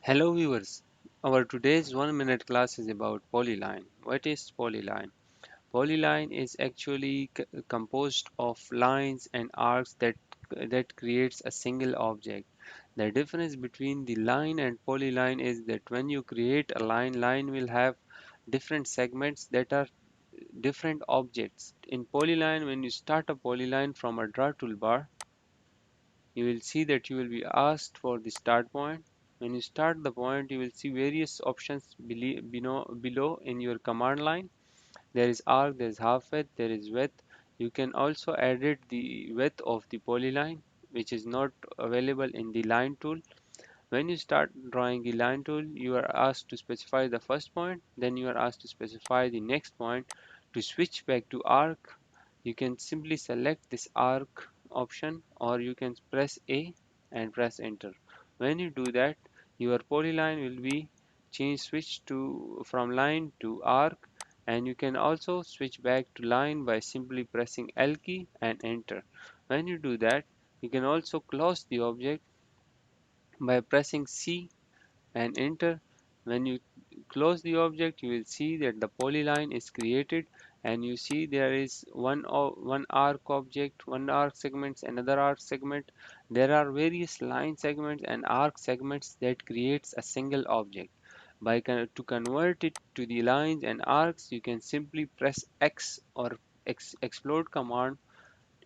Hello viewers, our today's 1 minute class is about polyline. What is polyline? Polyline is actually composed of lines and arcs that creates a single object. The difference between the line and polyline is that when you create a line will have different segments that are different objects. In polyline, when you start a polyline from a draw toolbar, you will see that you will be asked for the start point. When you start the point, you will see various options below in your command line. There is arc, there is half width, there is width. You can also edit the width of the polyline, which is not available in the line tool. When you start drawing the line tool, you are asked to specify the first point, then you are asked to specify the next point. To switch back to arc, you can simply select this arc option or you can press A and press enter. When you do that, your polyline will be changed switch to from line to arc, and you can also switch back to line by simply pressing L key and enter. When you do that, you can also close the object by pressing C and enter. When you close the object, you will see that the polyline is created, and you see there is one arc object, one arc segments, another arc segment. There are various line segments and arc segments that creates a single object. To convert it to the lines and arcs, you can simply press X or explode command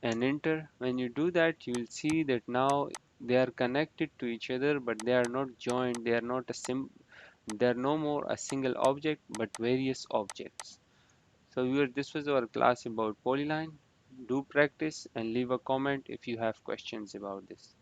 and enter. When you do that, you will see that now they are connected to each other, but they are not joined. They are not a they are no more a single object, but various objects. So viewer, this was our class about polyline. Do practice and leave a comment if you have questions about this.